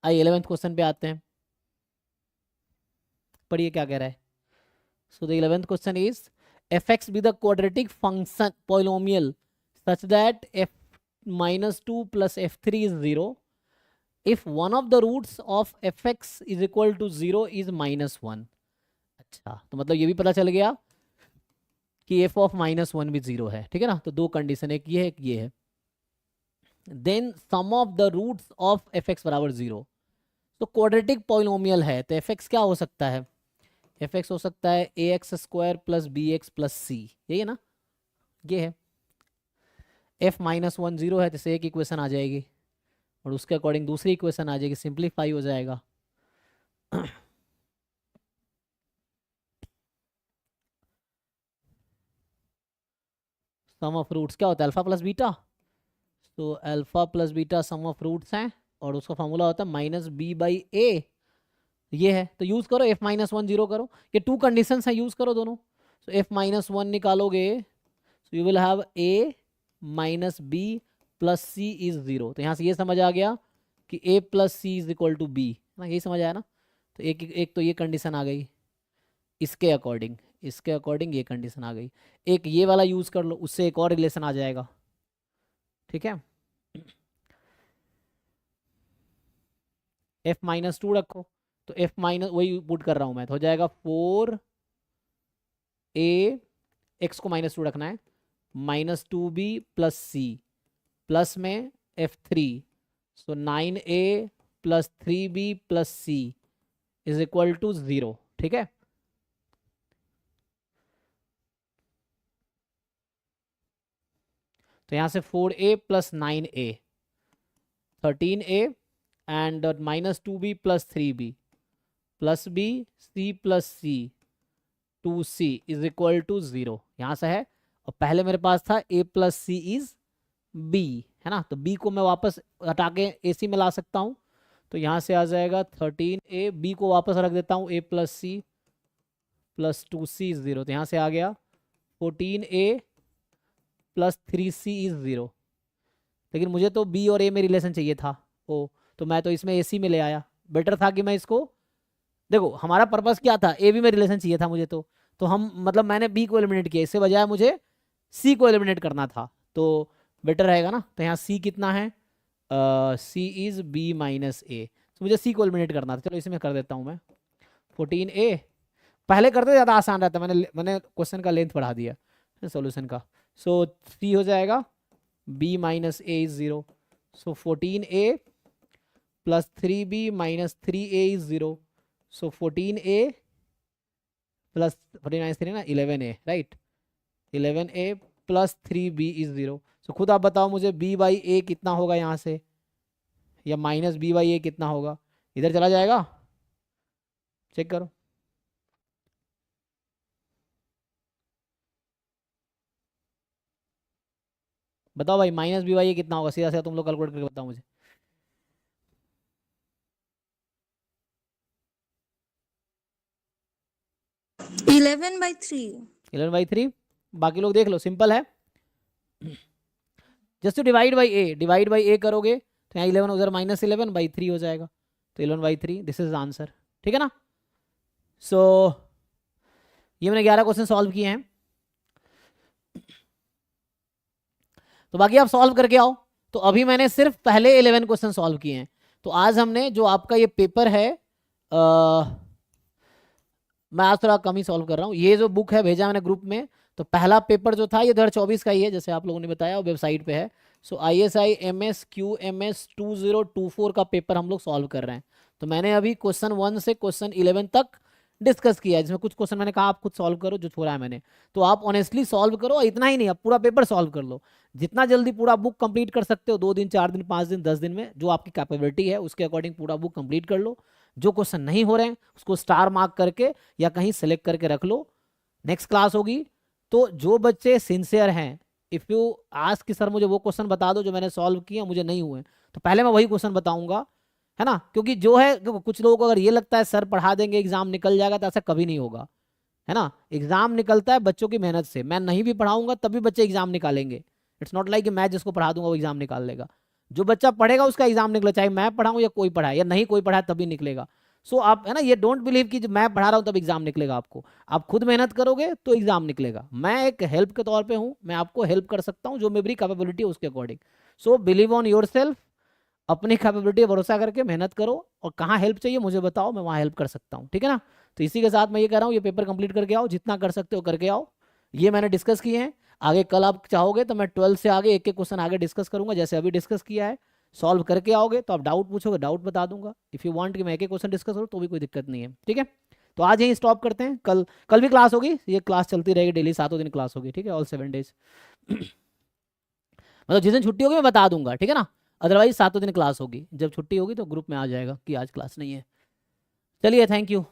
आइए 11th question पे आते हैं, पढ़िए क्या कह रहा है। So the 11th question is fx be the quadratic function polynomial such that f minus 2 plus f3 is 0 if one of the roots of fx is equal to 0 is minus 1। अच्छा, तो मतलब ये भी पता चल गया कि f ऑफ माइनस वन भी 0 है, ठीक है ना। तो दो कंडीशन, एक ये है, एक ये है। Then sum of the roots of fx बराबर 0। तो क्वाड्रेटिक पॉलिनोमियल है, तो fx क्या हो सकता है? fx हो सकता है ax² plus b x plus c, यही है ना, ये है। f माइनस वन 0 है, तो से एक इक्वेशन आ जाएगी और उसके अकॉर्डिंग दूसरी इक्वेशन आ जाएगी, सिंप्लीफाई हो जाएगा। सम ऑफ रूट्स क्या होता है? Alpha plus beta. तो alpha plus beta sum of roots हैं और उसका फॉर्मूला होता है माइनस बी बाई ए, ये है। तो यूज करो f माइनस वन 0 करो, ये टू कंडीशन है, यूज करो दोनों। तो f माइनस वन निकालोगे तो you will have a minus b plus c is 0। तो यहाँ से ये समझ आ गया कि a plus c is equal to b, ना, यही समझ आया ना। तो एक तो ये कंडीशन आ गई, इसके अकॉर्डिंग ये कंडीशन आ गई। एक ये वाला यूज कर लो, उससे एक और रिलेशन आ जाएगा, ठीक है। f माइनस टू रखो, तो f माइनस वही पुट कर रहा हूं मैं, तो हो जाएगा 4a, x को माइनस टू रखना है, minus two b plus c, plus में f3, so 9a plus 3b plus c is equal to 0, ठीक है। तो यहां से 4a plus 9a 13a and minus 2b plus 3b plus b c plus c 2c इज equal to 0, यहां से है। और पहले मेरे पास था a plus c is b, है ना, तो b को मैं वापस हटा के ac में ला सकता हूं। तो यहां से आ जाएगा 13a, b को वापस रख देता हूं, a plus c plus 2c is 0। तो यहां से आ गया 14a प्लस 3c इज 0। लेकिन मुझे तो b और a में रिलेशन चाहिए था, ओ, तो मैं तो इसमें ac में ले आया। बेटर था कि मैं इसको, देखो हमारा पर्पस क्या था, ए बी में रिलेशन चाहिए था मुझे, तो हम मतलब मैंने बी को एलिमिनेट किया, इससे बजाय मुझे सी को एलिमिनेट करना था, तो बेटर रहेगा ना। तो यहाँ सी कितना है, सी इज बी माइनस ए, तो मुझे सी को एलिमिनेट करना था। चलो इसमें कर देता हूँ मैं 14a, पहले करते ज़्यादा आसान रहता, मैंने क्वेश्चन का लेंथ बढ़ा दिया सोल्यूशन का। सो 3 हो जाएगा, b minus A is 0, so 14a plus 3b minus 3a is 0, so 14a plus 14 minus 3 ना 11a, right, 11a plus 3b is 0। सो खुद आप बताओ मुझे b बाई ए कितना होगा यहाँ से, या माइनस b बाई ए कितना होगा, इधर चला जाएगा, चेक करो। बताओ भाई, माइनस b बाई ए कितना होगा, सीधा सीधा तुम लोग कैलकुलेट करके बताओ मुझे। 11/3। 11/3, बाकी लोग देख लो, सिंपल है। Just to divide by a, divide by a करोगे तो यहाँ 11 उधर माइनस 11/3 हो जाएगा, तो 11/3 दिस इज आंसर, ठीक है ना। सो ये मैंने 11 क्वेश्चन सॉल्व किए हैं, तो बाकी आप सॉल्व करके आओ। तो अभी मैंने सिर्फ पहले 11 क्वेश्चन सॉल्व किए हैं। तो आज हमने जो आपका ये पेपर है, मैं आज थोड़ा कम ही सॉल्व कर रहा हूँ। ये जो बुक है भेजा मैंने ग्रुप में, तो पहला पेपर जो था ये 2024 का ही है, जैसे आप लोगों ने बताया, वेबसाइट पे है। सो ISI MS QMS 2024 का पेपर हम लोग सॉल्व कर रहे हैं। तो मैंने अभी क्वेश्चन 1 से क्वेश्चन 11 तक डिस्कस किया है, जिसमें कुछ क्वेश्चन मैंने कहा आप खुद सॉल्व करो, जो छोड़ा है मैंने। तो आप ऑनेस्टली सॉल्व करो, इतना ही नहीं, आप पूरा पेपर सॉल्व कर लो। जितना जल्दी पूरा बुक कंप्लीट कर सकते हो, 2 दिन 4 दिन 5 दिन 10 दिन में, जो आपकी कैपेबिलिटी है उसके अकॉर्डिंग पूरा बुक कंप्लीट कर लो। जो क्वेश्चन नहीं हो रहे हैं उसको स्टार मार्क करके या कहीं सेलेक्ट करके रख लो। नेक्स्ट क्लास होगी तो जो बच्चे सिंसियर हैं, इफ़ यू आस्क कि सर मुझे वो क्वेश्चन बता दो जो मैंने सॉल्व किया मुझे नहीं हुए, तो पहले मैं वही क्वेश्चन बताऊंगा, है ना। क्योंकि जो है, कुछ लोगों को अगर ये लगता है सर पढ़ा देंगे एग्जाम निकल जाएगा, तो ऐसा कभी नहीं होगा, है ना। एग्जाम निकलता है बच्चों की मेहनत से। मैं नहीं भी पढ़ाऊंगा तब भी बच्चे एग्जाम निकालेंगे। इट्स नॉट लाइक कि मैं जिसको पढ़ा दूंगा वो एग्जाम निकाल लेगा। जो बच्चा पढ़ेगा उसका एग्जाम निकलेगा, चाहे मैं पढ़ाऊं या कोई पढ़ाए या नहीं कोई पढ़ाए तभी निकलेगा। सो आप है ना, ये डोंट बिलीव कि जब मैं पढ़ा रहा हूं तब एग्जाम निकलेगा आपको। आप खुद मेहनत करोगे तो एग्जाम निकलेगा। मैं एक हेल्प के तौर पे हूं, मैं आपको हेल्प कर सकता हूं जो मेरी कैपेबिलिटी है उसके according. So believe on your self, अपनी कैपेबिलिटी पर भरोसा करके मेहनत करो, और कहाँ हेल्प चाहिए मुझे बताओ, मैं वहाँ हेल्प कर सकता हूँ, ठीक है ना। तो इसी के साथ मैं ये कह रहा हूँ, ये पेपर कंप्लीट करके आओ, जितना कर सकते हो करके आओ। ये मैंने डिस्कस किए हैं। आगे कल आप चाहोगे तो मैं 12 से आगे एक एक क्वेश्चन आगे डिस्कस करूंगा, जैसे अभी डिस्कस किया है। सॉल्व करके आओगे तो आप डाउट पूछोगे, डाउट बता दूंगा। इफ़ यू वांट कि मैं एक एक क्वेश्चन डिस्कस करूँ तो भी कोई दिक्कत नहीं है, ठीक है। तो आज यहीं स्टॉप करते हैं। कल कल भी क्लास होगी, ये क्लास चलती रहेगी डेली, 7 दिन क्लास होगी, ठीक है, ऑल 7 डेज। मतलब जिस दिन छुट्टी होगी मैं बता दूंगा, ठीक है ना। अदरवाइज 7 दिन क्लास होगी, जब छुट्टी होगी तो ग्रुप में आ जाएगा कि आज क्लास नहीं है। चलिए, थैंक यू।